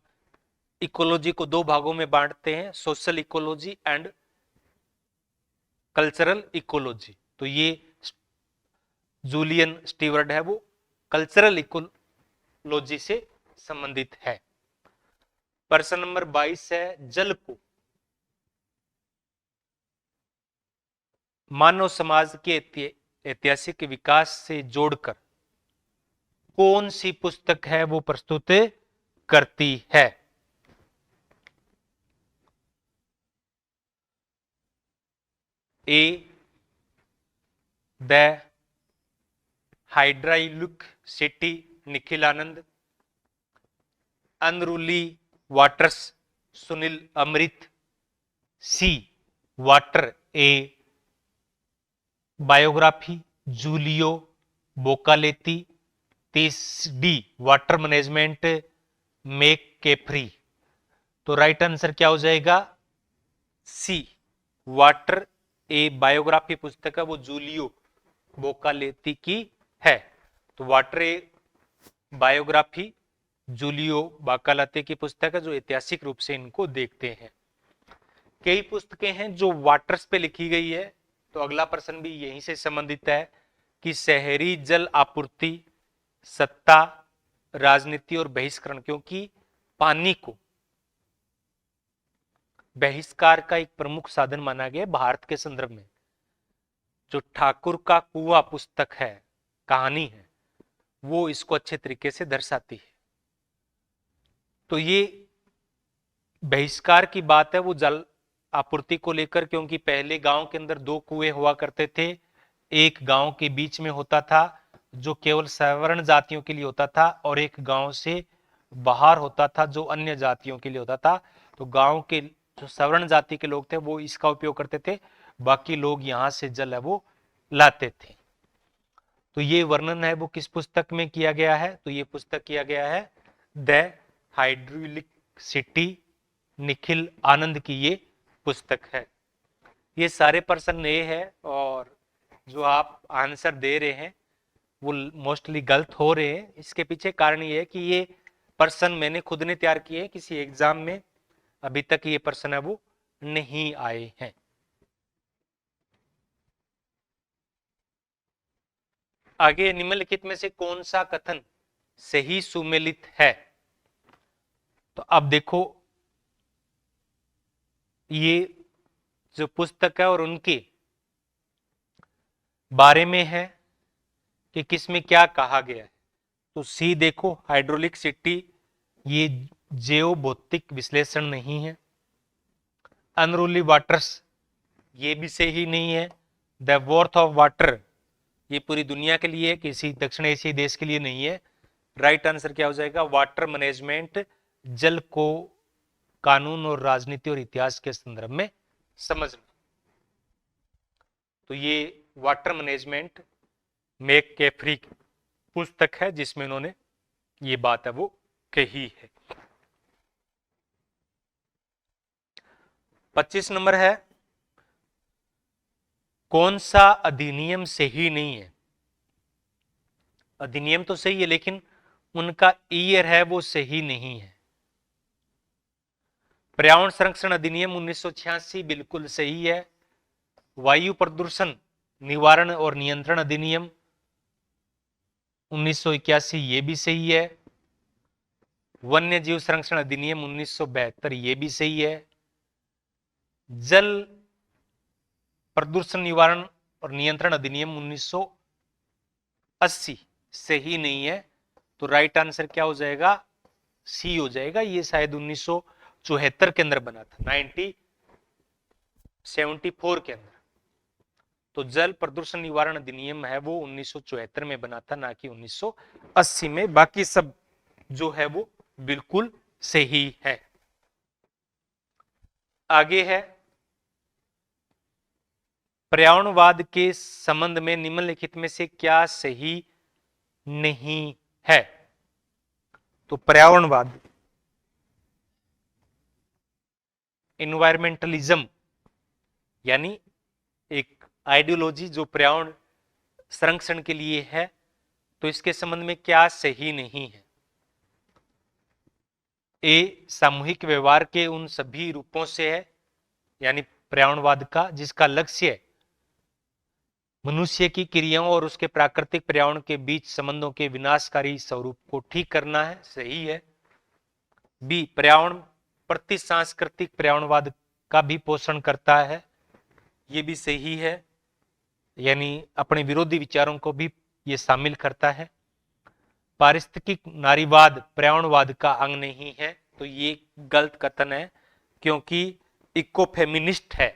[SPEAKER 1] इकोलॉजी को दो भागों में बांटते हैं, social ecology and cultural ecology. तो ये जूलियन स्टीवर्ड है वो कल्चरल इकोलॉजी से संबंधित है। प्रश्न नंबर 22 है, जल को मानव समाज के ऐतिहासिक विकास से जोड़कर कौन सी पुस्तक है वो प्रस्तुत करती है? A the hydraulic city Nikhil Anand, unruly waters Sunil Amrith, C water a biography Giulio Boccaletti, D water management McCaffrey. तो राइट आंसर क्या हो जाएगा? सी वाटर ए बायोग्राफी पुस्तक है वो जूलियो बोकालेती की है। तो वाटर ए बायोग्राफी जूलियो बोकालेती की पुस्तक है जो ऐतिहासिक रूप से इनको देखते हैं। कई पुस्तकें हैं जो वाटर्स पे लिखी गई है, तो अगला प्रश्न भी यहीं से संबंधित है कि शहरी जल आपूर्ति, सत्ता, राजनीति और बहिष्करण, क्योंकि पानी को बहिष्कार का एक प्रमुख साधन माना गया भारत के संदर्भ में। जो ठाकुर का कुआं पुस्तक है, कहानी है, वो इसको अच्छे तरीके से दर्शाती है। तो ये बहिष्कार की बात है वो जल आपूर्ति को लेकर, क्योंकि पहले गांव के अंदर 2 कुएं हुआ करते थे। एक गांव के बीच में होता था जो केवल सवर्ण जातियों के लिए होता था, और एक गांव से बाहर होता था जो अन्य जातियों के लिए होता था। तो गांव के जो सवर्ण जाति के लोग थे वो इसका उपयोग करते थे, बाकी लोग यहां से जल है वो लाते थे। तो ये वर्णन है वो किस पुस्तक में किया गया है? तो ये पुस्तक किया गया है द हाइड्रोलिक सिटी निखिल आनंद की ये पुस्तक है। ये सारे प्रश्न ये है, और जो आप आंसर दे रहे हैं वो मोस्टली गलत हो रहे हैं। इसके पीछे कारण ये है कि ये प्रश्न मैंने खुद ने तैयार किए हैं, किसी एग्जाम में अभी तक ये प्रश्न है वो नहीं आए हैं। आगे निम्नलिखित में से कौन सा कथन सही सुमेलित है? तो अब देखो ये जो पुस्तक है और उनके बारे में है कि किसमें क्या कहा गया है। तो सी देखो हाइड्रोलिक सिटी, ये जैव भौतिक विश्लेषण नहीं है। अनरूली वाटर्स, ये भी सही नहीं है। द वर्थ ऑफ वाटर, ये पूरी दुनिया के लिए, किसी दक्षिण एशियाई देश के लिए नहीं है। राइट आंसर क्या हो जाएगा? वाटर मैनेजमेंट, जल को कानून और राजनीति और इतिहास के संदर्भ में समझना। तो ये वाटर मैनेजमेंट मेक केफ्री पुस्तक है जिसमें उन्होंने ये बात है वो कही है। 25 नंबर है, कौन सा अधिनियम सही नहीं है? अधिनियम तो सही है लेकिन उनका ईयर है वो सही नहीं है। पर्यावरण संरक्षण अधिनियम 1986 बिल्कुल सही है। वायु प्रदूषण निवारण और नियंत्रण अधिनियम 1981 ये भी सही है। वन्य जीव संरक्षण अधिनियम 1972 ये भी सही है। जल प्रदूषण निवारण और नियंत्रण अधिनियम 1980 सही नहीं है। तो राइट आंसर क्या हो जाएगा? सी हो जाएगा। ये शायद 1974 के अंदर बना था, 1974 के अंदर। तो जल प्रदूषण निवारण अधिनियम है वो 1974 में बना था, ना कि 1980 में। बाकी सब जो है वो बिल्कुल सही है। आगे है, पर्यावरणवाद के संबंध में निम्नलिखित में से क्या सही नहीं है? तो पर्यावरणवाद, इन्वायरमेंटलिज्म, यानी एक आइडियोलॉजी जो पर्यावरण संरक्षण के लिए है, तो इसके संबंध में क्या सही नहीं है? ए सामूहिक व्यवहार के उन सभी रूपों से है, यानी पर्यावरणवाद का जिसका लक्ष्य मनुष्य की क्रियाओं और उसके प्राकृतिक पर्यावरण के बीच संबंधों के विनाशकारी स्वरूप को ठीक करना है, सही है। बी पर्यावरण प्रति सांस्कृतिक पर्यावरणवाद का भी पोषण करता है, ये भी सही है। यानी अपने विरोधी विचारों को भी ये शामिल करता है। पारिस्थितिक नारीवाद पर्यावरणवाद का अंग नहीं है, तो ये गलत कथन है, क्योंकि इको फेमिनिस्ट है,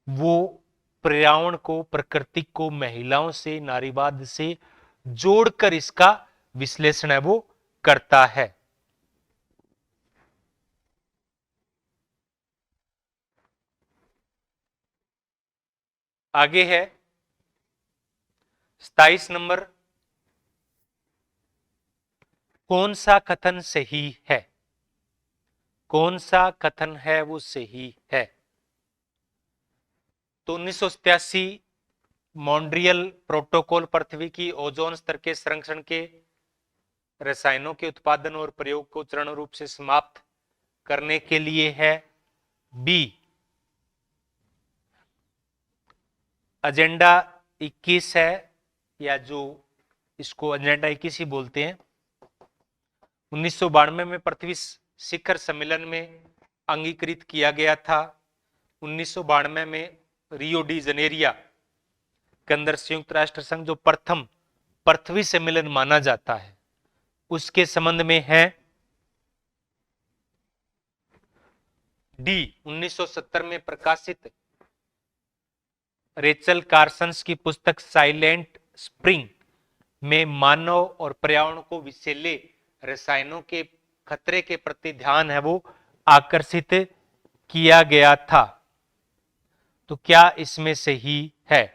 [SPEAKER 1] वो पर्यावरण को, प्रकृति को महिलाओं से, नारीवाद से जोड़कर इसका विश्लेषण है वो करता है। आगे है 27 नंबर, कौन सा कथन सही है? कौन सा कथन है वो सही है? तो 1987 मॉन्ट्रियल प्रोटोकॉल पृथ्वी की ओजोन स्तर के संरक्षण के रसायनों के उत्पादन और प्रयोग को चरण रूप से समाप्त करने के लिए है। बी, एजेंडा 21 है, या जो इसको एजेंडा 21 ही बोलते हैं। 1992 में पृथ्वी शिखर सम्मेलन में अंगीकृत किया गया था। 1992 में रियो डी जनेरिया के अंदर संयुक्त राष्ट्र संघ जो प्रथम पृथ्वी सम्मेलन माना जाता है, उसके संबंध में है। डी, 1970 में प्रकाशित रेचल कार्सन्स की पुस्तक साइलेंट स्प्रिंग में मानव और पर्यावरण को विषैले रसायनों के खतरे के प्रति ध्यान है वो आकर्षित किया गया था। तो क्या इसमें सही है?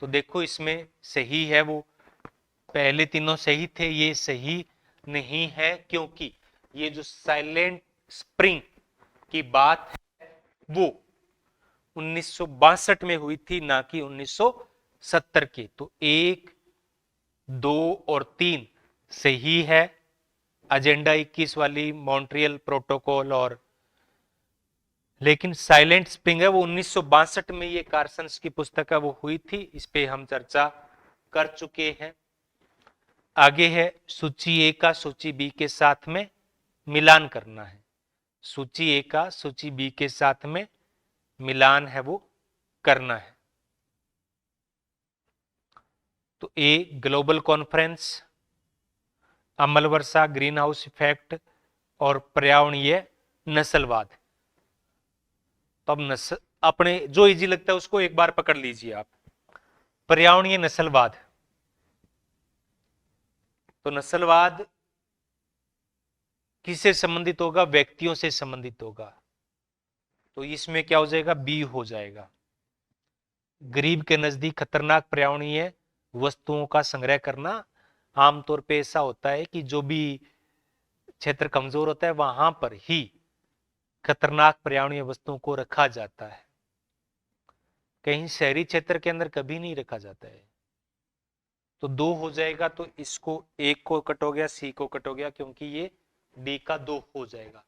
[SPEAKER 1] तो देखो इसमें सही है वो, पहले तीनों सही थे, ये सही नहीं है, क्योंकि ये जो साइलेंट स्प्रिंग की बात है वो 1962 में हुई थी, ना कि 1970 की। तो 1, 2 और 3 सही है, एजेंडा 21 वाली मॉन्ट्रियल प्रोटोकॉल, और लेकिन साइलेंट स्प्रिंग है वो 1962 में, ये कार्सन्स की पुस्तक है वो हुई थी, इस पे हम चर्चा कर चुके हैं। आगे है सूची ए का सूची बी के साथ में मिलान करना है। सूची ए का सूची बी के साथ में मिलान है वो करना है। तो ए, ग्लोबल कॉन्फ्रेंस, अमल वर्षा, ग्रीन हाउस इफेक्ट और पर्यावरणीय नस्लवाद। तो अब अपने जो इजी लगता है उसको एक बार पकड़ लीजिए आप। पर्यावरणीय नस्लवाद, तो नस्लवाद किससे संबंधित होगा? व्यक्तियों से संबंधित होगा, तो इसमें क्या हो जाएगा? बी हो जाएगा। गरीब के नजदीक खतरनाक पर्यावरणीय वस्तुओं का संग्रह करना, आमतौर पे ऐसा होता है कि जो भी क्षेत्र कमजोर होता है वहां पर ही खतरनाक पर्यावरणीय वस्तुओं को रखा जाता है, कहीं शहरी क्षेत्र के अंदर कभी नहीं रखा जाता है। तो 2 हो जाएगा, तो इसको 1 को कट हो गया, सी को कट हो गया, क्योंकि ये डी का 2 हो जाएगा।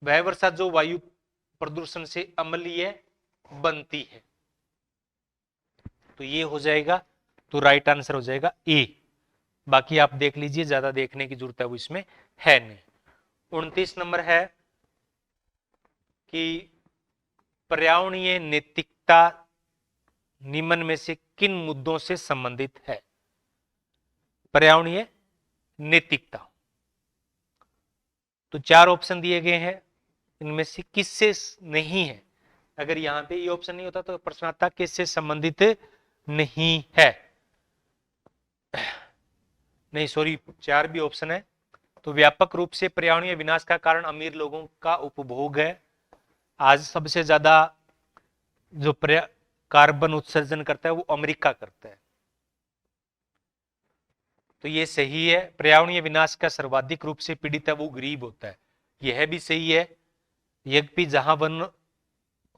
[SPEAKER 1] वह वर्षा जो वायु प्रदूषण से अम्लीय बनती है, तो ये हो जाएगा, तो राइट आंसर हो जाएगा ए। बाकी आप देख लीजिए, ज्यादा देखने की जरूरत है वो इसमें है नहीं। 29 नंबर है कि पर्यावरणीय नैतिकता निम्न में से किन मुद्दों से संबंधित है? पर्यावरणीय नैतिकता, तो 4 ऑप्शन दिए गए हैं, इनमें से किससे नहीं है? अगर यहां पे ये ऑप्शन नहीं होता तो प्रश्न आता किससे संबंधित नहीं है। नहीं सॉरी, 4 भी ऑप्शन है। तो व्यापक रूप से पर्यावरणीय विनाश का कारण अमीर लोगों का उपभोग है। आज सबसे ज्यादा जो कार्बन उत्सर्जन करता है वो अमेरिका करता है, तो ये सही है। पर्यावरणीय विनाश का सर्वाधिक रूप से पीड़ित है वो गरीब होता है, यह भी सही है। यद्यपि जहां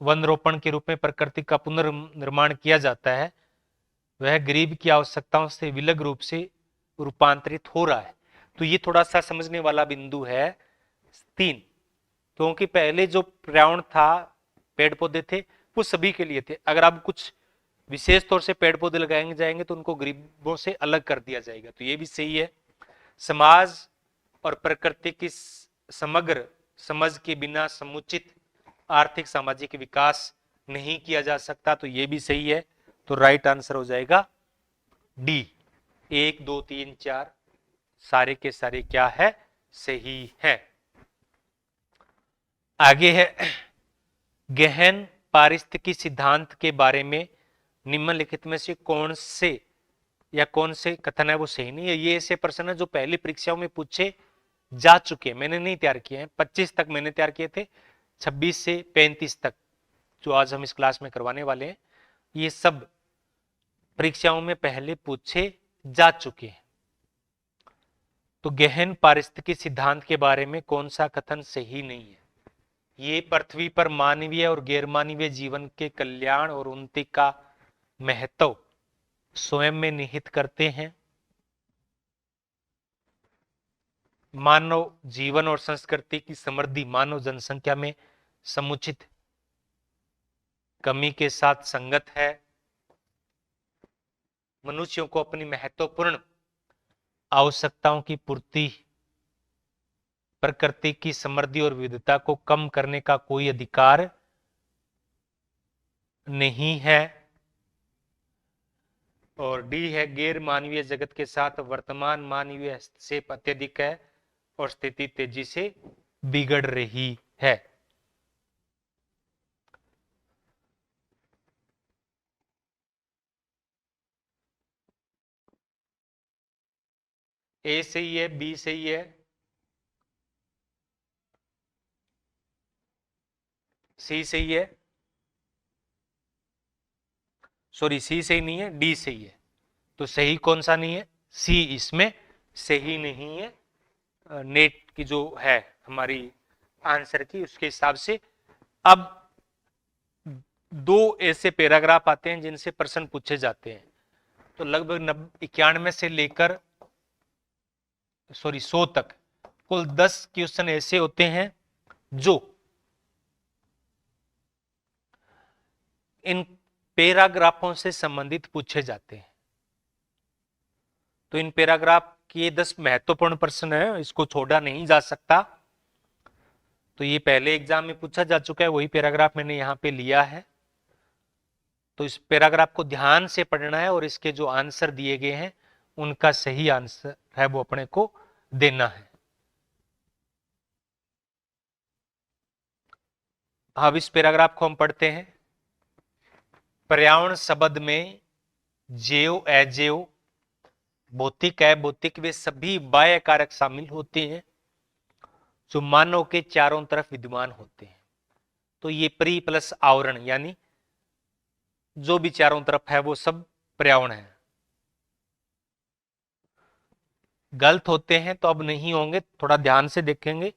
[SPEAKER 1] वन रोपण के रूप में प्रकृति का पुनर्निर्माण किया जाता है, वह गरीब की आवश्यकताओं से विलग रूप से रूपांतरित हो रहा है। तो ये थोड़ा सा समझने वाला बिंदु है 3, क्योंकि पहले जो पर्यावरण था, पेड़ पौधे थे, वो सभी के लिए थे। अगर आप कुछ विशेष तौर से पेड़ पौधे लगाएंगे जाएंगे तो उनको गरीबों से अलग कर दिया जाएगा, तो ये भी सही है। समाज और प्रकृति की समग्र समझ के बिना समुचित आर्थिक सामाजिक विकास नहीं किया जा सकता, तो ये भी सही है। तो राइट आंसर हो जाएगा डी। 1 2 3 4 सारे के सारे क्या है, सही है। आगे है गहन पारिस्थितिकी सिद्धांत के बारे में निम्नलिखित में से कौन से कथन है वो सही नहीं है। ये ऐसे प्रश्न है जो पहली परीक्षाओं में पूछे जा चुके हैं, मैंने नहीं तैयार किए हैं। 25 तक मैंने तैयार किए थे, 26 से 35 तक जो आज हम इस क्लास में करवाने वाले हैं, ये सब परीक्षाओं में पहले पूछे जा चुके हैं। तो गहन पारिस्थितिकी सिद्धांत के बारे में कौन सा कथन सही नहीं है। ये पृथ्वी पर मानवीय और गैर मानवीय जीवन के कल्याण और उन्नति का महत्व स्वयं में निहित करते हैं। मानव जीवन और संस्कृति की समृद्धि मानव जनसंख्या में समुचित कमी के साथ संगत है। मनुष्यों को अपनी महत्वपूर्ण आवश्यकताओं की पूर्ति, प्रकृति की समृद्धि और विविधता को कम करने का कोई अधिकार नहीं है। और डी है गैर मानवीय जगत के साथ वर्तमान मानवीय हस्तक्षेप अत्यधिक है और स्थिति तेजी से बिगड़ रही है। ए सही है, बी सही है, सी सही है, सॉरी सी सही नहीं है, डी सही है। तो सही कौन सा नहीं है, सी इसमें सही नहीं है। नेट की जो है हमारी आंसर की उसके हिसाब से। अब 2 ऐसे पैराग्राफ आते हैं जिनसे प्रश्न पूछे जाते हैं। तो लगभग 91 से लेकर 100 तक कुल 10 क्वेश्चन ऐसे होते हैं जो इन पैराग्राफों से संबंधित पूछे जाते हैं। तो इन पैराग्राफ के 10 महत्वपूर्ण प्रश्न है, इसको छोड़ा नहीं जा सकता। तो ये पहले एग्जाम में पूछा जा चुका है, वही पैराग्राफ मैंने यहां पे लिया है। तो इस पैराग्राफ को ध्यान से पढ़ना है और इसके जो आंसर दिए गए हैं उनका सही आंसर है वो अपने को देना है। अब इस पैराग्राफ को हम पढ़ते हैं। पर्यावरण शब्द में जैव, अजैव, भौतिक, अभौतिक वे सभी बाह्य कारक शामिल होते हैं जो मानव के चारों तरफ विद्यमान होते हैं। तो ये परि प्लस आवरण यानी जो भी चारों तरफ है वो सब पर्यावरण है। गलत होते हैं तो अब नहीं होंगे, थोड़ा ध्यान से देखेंगे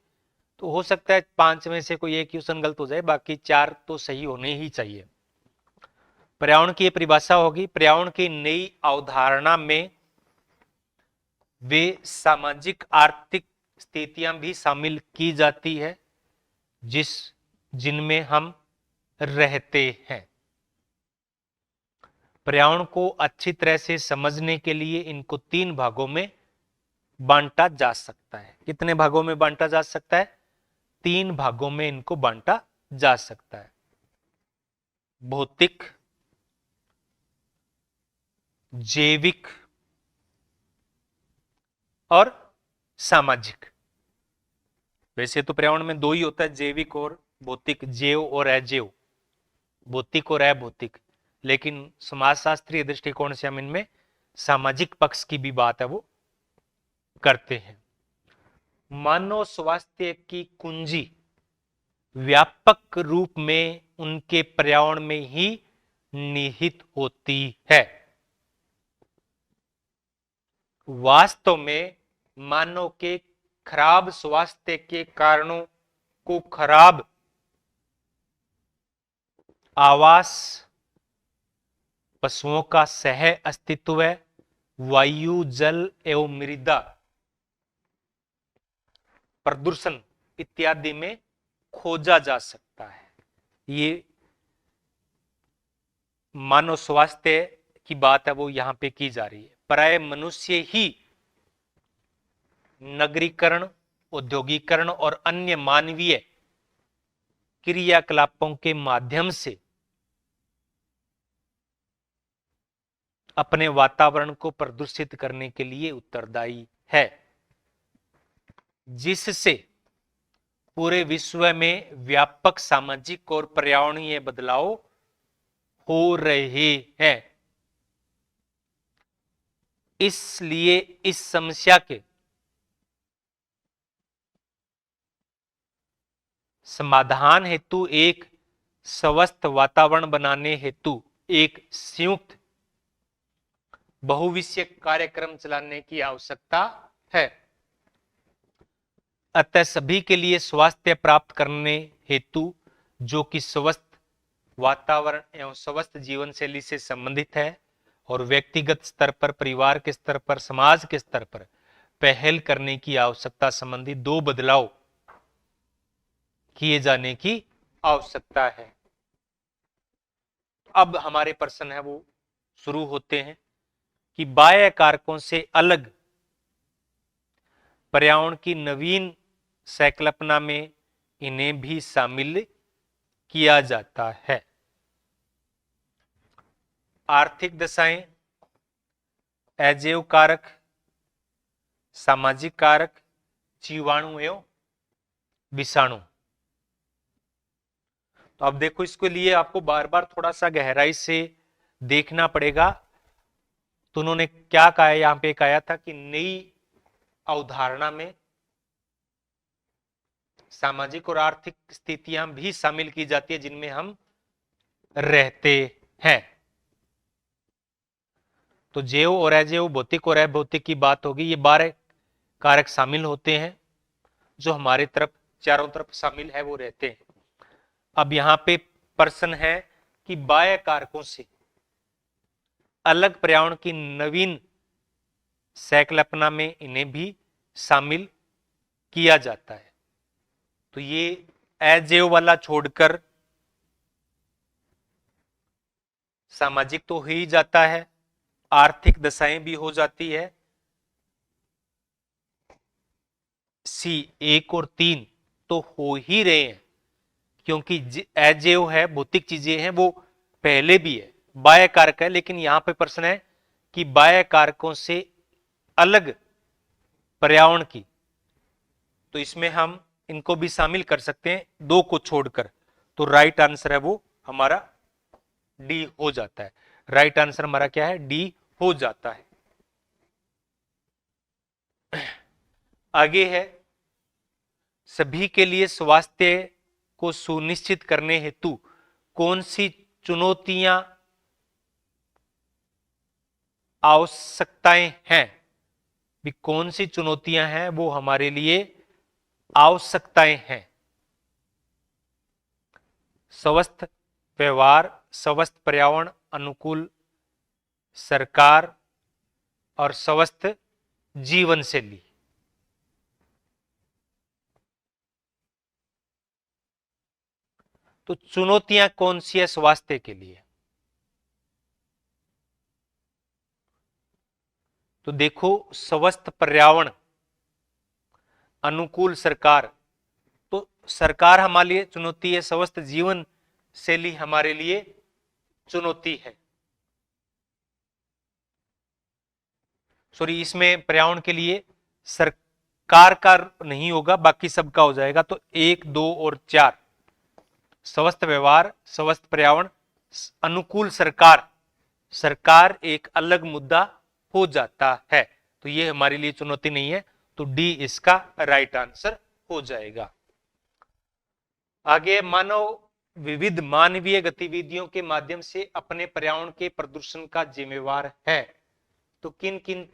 [SPEAKER 1] तो हो सकता है 5 में से कोई एक क्वेश्चन गलत हो जाए, बाकी 4 तो सही होने ही चाहिए। पर्यावरण की परिभाषा होगी, पर्यावरण की नई अवधारणा में वे सामाजिक आर्थिक स्थितियां भी शामिल की जाती है जिनमें हम रहते हैं। पर्यावरण को अच्छी तरह से समझने के लिए इनको 3 भागों में बांटा जा सकता है। कितने भागों में बांटा जा सकता है? 3 भागों में इनको बांटा जा सकता है। भौतिक, जैविक और सामाजिक। वैसे तो पर्यावरण में 2 ही होता है, जैविक और भौतिक, जैव और अजैव, भौतिक और अभौतिक। लेकिन समाजशास्त्रीय दृष्टिकोण से हम इनमें सामाजिक पक्ष की भी बात है वो करते हैं। मानव स्वास्थ्य की कुंजी व्यापक रूप में उनके पर्यावरण में ही निहित होती है। वास्तव में मानव के खराब स्वास्थ्य के कारणों को खराब आवास, पशुओं का सह अस्तित्व, वायु, जल एवं मृदा प्रदूषण इत्यादि में खोजा जा सकता है। ये मानव स्वास्थ्य की बात है वो यहां पे की जा रही है। प्राय मनुष्य ही नगरीकरण, औद्योगिकरण और अन्य मानवीय क्रियाकलापों के माध्यम से अपने वातावरण को प्रदूषित करने के लिए उत्तरदायी है, जिससे पूरे विश्व में व्यापक सामाजिक और पर्यावरणीय बदलाव हो रहे हैं। इसलिए इस समस्या के समाधान हेतु एक स्वस्थ वातावरण बनाने हेतु एक संयुक्त बहुविषयक कार्यक्रम चलाने की आवश्यकता है। अतः सभी के लिए स्वास्थ्य प्राप्त करने हेतु, जो कि स्वस्थ वातावरण एवं स्वस्थ जीवन शैली से संबंधित है और व्यक्तिगत स्तर पर, परिवार के स्तर पर, समाज के स्तर पर पहल करने की आवश्यकता संबंधी 2 बदलाव किए जाने की आवश्यकता है। अब हमारे प्रश्न है वो शुरू होते हैं कि बाह्य कारकों से अलग पर्यावरण की नवीन संकल्पना में इन्हें भी शामिल किया जाता है। आर्थिक दशाएं, अजैव कारक, सामाजिक कारक, जीवाणु एवं विषाणु। तो अब देखो, इसके लिए आपको बार बार थोड़ा सा गहराई से देखना पड़ेगा। तो उन्होंने क्या कहा है, यहां पे कहा था कि नई अवधारणा में सामाजिक और आर्थिक स्थितियां भी शामिल की जाती है जिनमें हम रहते हैं। तो जैव और अजैव, भौतिक और अभौतिक की बात होगी। ये 12 कारक शामिल होते हैं जो हमारे तरफ चारों तरफ शामिल है वो रहते हैं। अब यहां पे प्रश्न है कि बाह्य कारकों से अलग पर्यावरण की नवीन संकल्पना में इन्हें भी शामिल किया जाता है। तो ये अजैव वाला छोड़कर सामाजिक तो हो ही जाता है, आर्थिक दशाएं भी हो जाती है। सी 1 और 3 तो हो ही रहे हैं, क्योंकि अजैव है, भौतिक चीजें हैं, वो पहले भी है, बाह्य कारक है। लेकिन यहां पे प्रश्न है कि बाह्य कारकों से अलग पर्यावरण की, तो इसमें हम इनको भी शामिल कर सकते हैं 2 को छोड़कर। तो राइट आंसर है वो हमारा डी हो जाता है। राइट आंसर हमारा क्या है, डी हो जाता है। आगे है, सभी के लिए स्वास्थ्य को सुनिश्चित करने हेतु कौन सी चुनौतियां आवश्यकताएं हैं। भी कौन सी चुनौतियां हैं वो हमारे लिए आवश्यकताएं हैं। स्वस्थ व्यवहार, स्वस्थ पर्यावरण, अनुकूल सरकार और स्वस्थ जीवन शैली। तो चुनौतियां कौन सी है स्वास्थ्य के लिए? तो देखो, स्वस्थ पर्यावरण, अनुकूल सरकार, तो सरकार हमारे लिए चुनौती है, स्वस्थ जीवन शैली हमारे लिए चुनौती है। सॉरी, इसमें पर्यावरण के लिए सरकार का नहीं होगा, बाकी सबका हो जाएगा। तो 1, 2 और 4, स्वस्थ व्यवहार, स्वस्थ पर्यावरण, अनुकूल सरकार, सरकार एक अलग मुद्दा हो जाता है। तो ये हमारे लिए चुनौती नहीं है। तो डी इसका राइट आंसर हो जाएगा। आगे, मानव विविध मानवीय गतिविधियों के माध्यम से अपने पर्यावरण के प्रदूषण का जिम्मेवार है। तो किन किन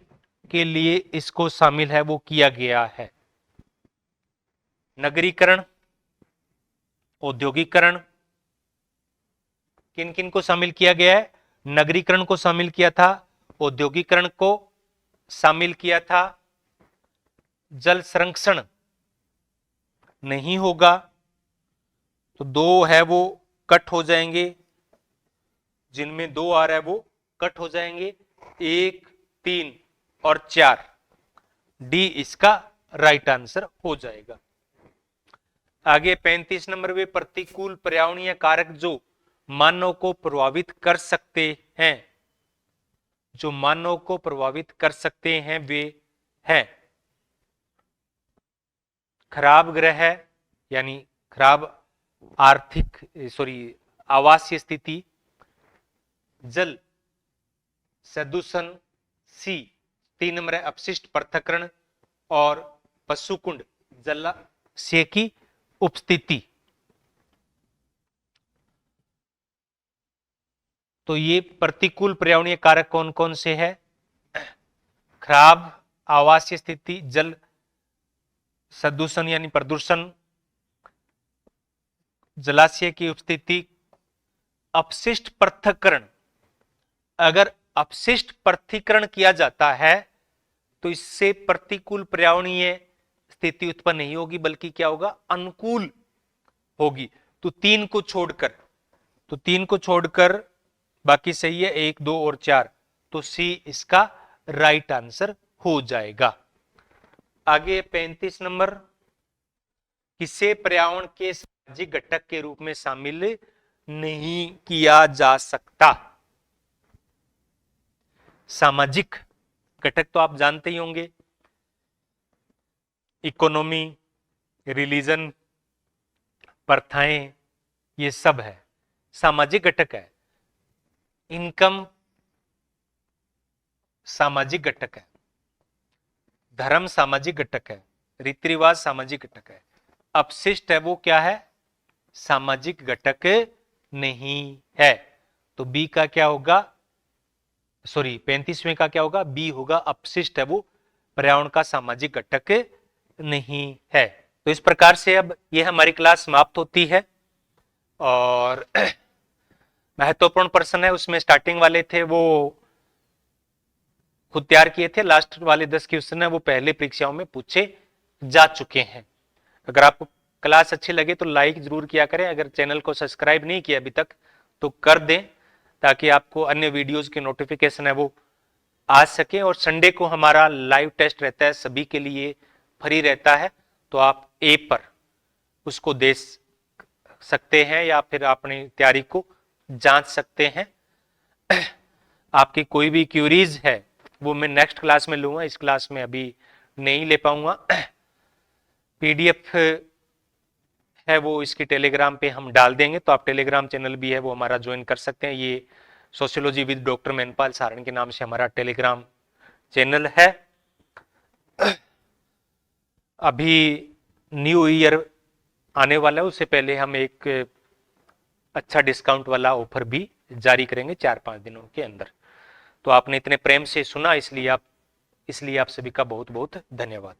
[SPEAKER 1] के लिए इसको शामिल है वो किया गया है। नगरीकरण, औद्योगिकरण, किन किन को शामिल किया गया है? नगरीकरण को शामिल किया था, औद्योगिकरण को शामिल किया था। जल संरक्षण नहीं होगा, तो 2 है वो कट हो जाएंगे, जिनमें 2 आ रहा है वो कट हो जाएंगे। 1, 3 और 4, डी इसका राइट आंसर हो जाएगा। आगे 35 नंबर पे, प्रतिकूल पर्यावरणीय कारक जो मानव को प्रभावित कर सकते हैं, जो मानव को प्रभावित कर सकते हैं वे हैं खराब ग्रह यानी खराब आवासीय स्थिति, जल सदूषण, सी 3 नंबर है अपशिष्ट पृथक्करण, और पशुकुंड जलाशय की उपस्थिति। तो ये प्रतिकूल पर्यावरणीय कारक कौन कौन से हैं? खराब आवासीय स्थिति, जल सदूषण यानी प्रदूषण, जलाशय की उपस्थिति, अपशिष्ट पृथक्करण। अगर अपशिष्ट पृथक्करण किया जाता है तो इससे प्रतिकूल पर्यावरणीय स्थिति उत्पन्न नहीं होगी, बल्कि क्या होगा? अनुकूल होगी। तो 3 को छोड़कर बाकी सही है, 1, 2 और 4। तो सी इसका राइट आंसर हो जाएगा। आगे 35 नंबर, किसे पर्यावरण के सामाजिक घटक के रूप में शामिल नहीं किया जा सकता? सामाजिक घटक तो आप जानते ही होंगे, इकोनॉमी, रिलीजन, प्रथाएं, ये सब है सामाजिक घटक है। इनकम सामाजिक घटक है, धर्म सामाजिक घटक है, रीति रिवाज सामाजिक घटक है। अपशिष्ट है वो क्या है? सामाजिक घटक नहीं है। तो बी का क्या होगा? 35वें का क्या होगा? बी होगा, अपशिष्ट है वो पर्यावरण का सामाजिक घटक नहीं है। तो इस प्रकार से अब ये हमारी क्लास समाप्त होती है। और महत्वपूर्ण प्रश्न है, उसमें स्टार्टिंग वाले थे वो खुद तैयार किए थे, लास्ट वाले 10 क्वेश्चन है वो पहले परीक्षाओं में पूछे जा चुके हैं। अगर आपको क्लास अच्छी लगे तो लाइक जरूर किया करें। अगर चैनल को सब्सक्राइब नहीं किया अभी तक तो कर दें, ताकि आपको अन्य वीडियोस की नोटिफिकेशन है वो आ सके। और संडे को हमारा लाइव टेस्ट रहता है, सभी के लिए फ्री रहता है, तो आप ए पर उसको दे सकते हैं या फिर अपनी तैयारी को जांच सकते हैं। आपकी कोई भी क्यूरीज है वो मैं नेक्स्ट क्लास में लूंगा, इस क्लास में अभी नहीं ले पाऊंगा। पीडीएफ है वो इसकी टेलीग्राम पे हम डाल देंगे, तो आप टेलीग्राम चैनल भी है वो हमारा ज्वाइन कर सकते हैं। ये sociology with doctor Mainpal Saran के नाम से हमारा टेलीग्राम चैनल है। अभी न्यू ईयर आने वाला है, उससे पहले हम एक अच्छा डिस्काउंट वाला ऑफर भी जारी करेंगे 4-5 दिनों के अंदर। तो आपने इतने प्रेम से सुना, इसलिए आप सभी का बहुत बहुत धन्यवाद।